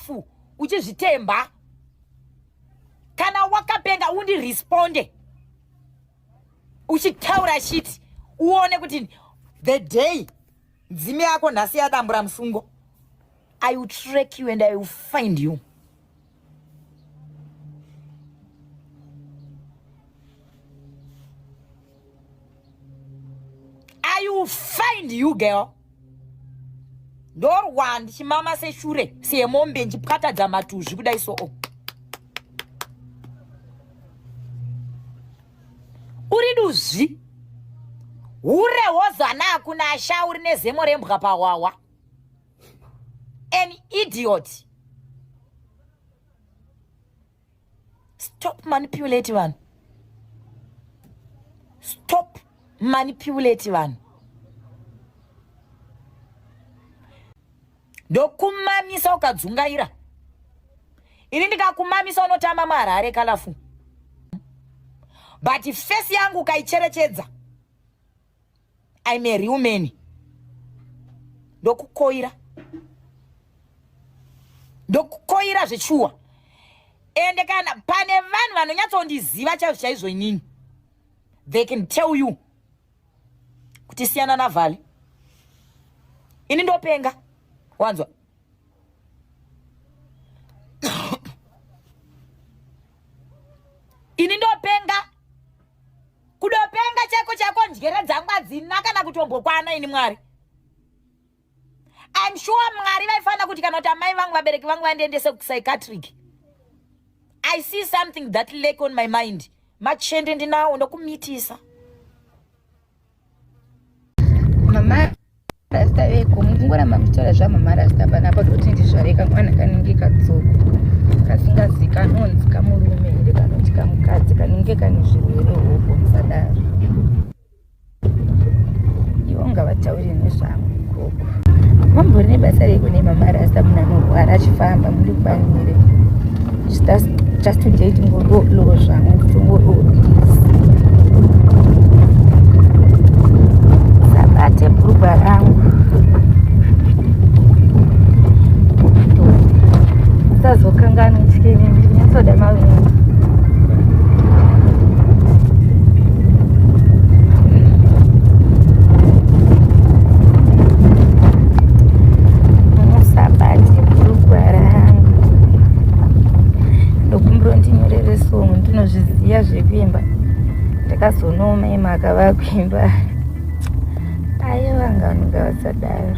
chikafu uchizvitemba. Kana wakapenga undiresponde. Uchitaura shit. Uone kuti the day dzime yako nhasi yadambura musungo, I will track you and I will find you. I will find you, girl. Don't want chimama se shure se mombe njipatadza matuzvi kudai so. Uriduzvi ure hozana kuna ashauri nezemo rembwa pawawa. An idiot. Stop manipulating one. Stop manipulating one. Ndokumamisa ukadzungaira. Ini ndikakumamisa unotama marare Colourful. But face yangu ukaicherechedza, I'm a real man. Ndokukoira zvechuwa. Ende kana pane vanhu vanonyatsondiziva chaizvo inini, they can tell you kuti siyana na Vali. Ini ndopenga. Wanzwa. Ini ndopenga. Kudopenga chako njere dzangwa dzina kana kutombokwana ini Mwari. I'm sure Mwari vaifana kuti kana kuti amai vangu vabereki vangu vandiendese psychiatric. I see something that lack on my mind. Machende ndinawo ndokumitisa. Mama Rasta veko mungora mamutora zva mama Rasta panapa kuti ndizvareka mwana kanenge katsoko. Kasingazika nonzi kamurume ende kanoti kamukadzi kanenge kane zvirwere hoko musadaro. Iwo ngavataure nezvangu koko. Mambori nebasa reko nemama Rasta munhu anorwara achifamba muri kubanire. Just to date ngolo zvangu kutongododisa. Sabate bhurugwa rangu. Usazokangana uchikeni ndinyatsoda mavingu. Musabate bhurugwa rangu. Ndokumbiro ndinyorere songo ndinozviziva zvekuimba. Ndakazonoma imaka vakuimba. Aiwa vanhu ngavasadaro.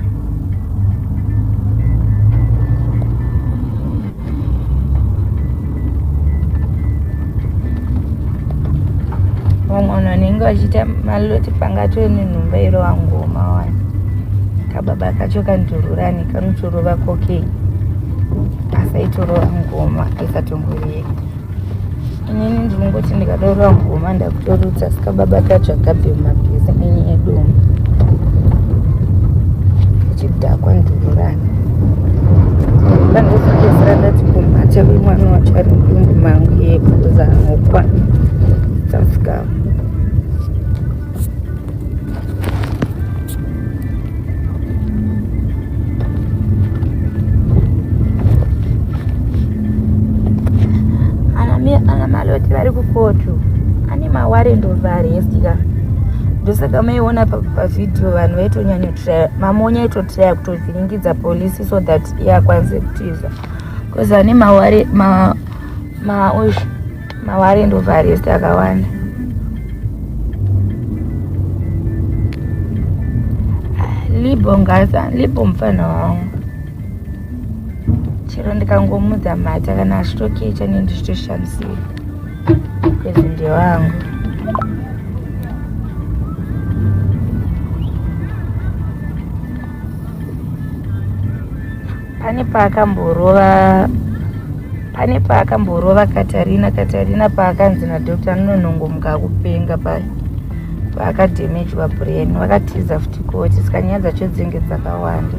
Vamwe vanenge vachiita maloti pangatove nenhumba irova ngoma wani. Kababa kacho kandururani kanotorova kokeni. Asaitorova ngoma isatongoreka. Inini ndinongoti ndikadorova ngoma ndakutorutsa saka baba kacho akabve mumabhizi enyedomo. Chidhakwa ndururani. Pandosakesera ndati kumhate wemwana wacho ari mudumbu mangu yebhuza anokwa. Tasika. Ana maloti vari kukoto. Ane mawarrant of arrest ka. Ndosaka maiona pavidhio vanhu vaitonyanya mamonya aitotraya kutovhiringidza polisi so that yakwanise kutiza. Because ane mawarrant of arrest akawanda. Libo mufana wangu. Chero ndikangomudza mata kana achitokecha nendichitoshamsira. Kwezi ndewangu. Pane paakamborova Katarina paakanzi nadhokta Nonongomuka kupenga paakadhemejwa brain. Vakatiza futi koti saka nyaya dzacho dzinenge dzakawanda.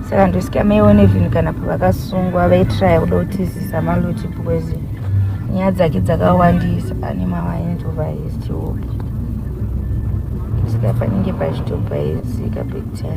Saka ndosika maione vhini kana pavakasungwa vaitraya kuda kutizisa maloti because nyaya dzake dzakawandisa. Ane mawarrant of arrest. Saka panenge pachitopaizika big time.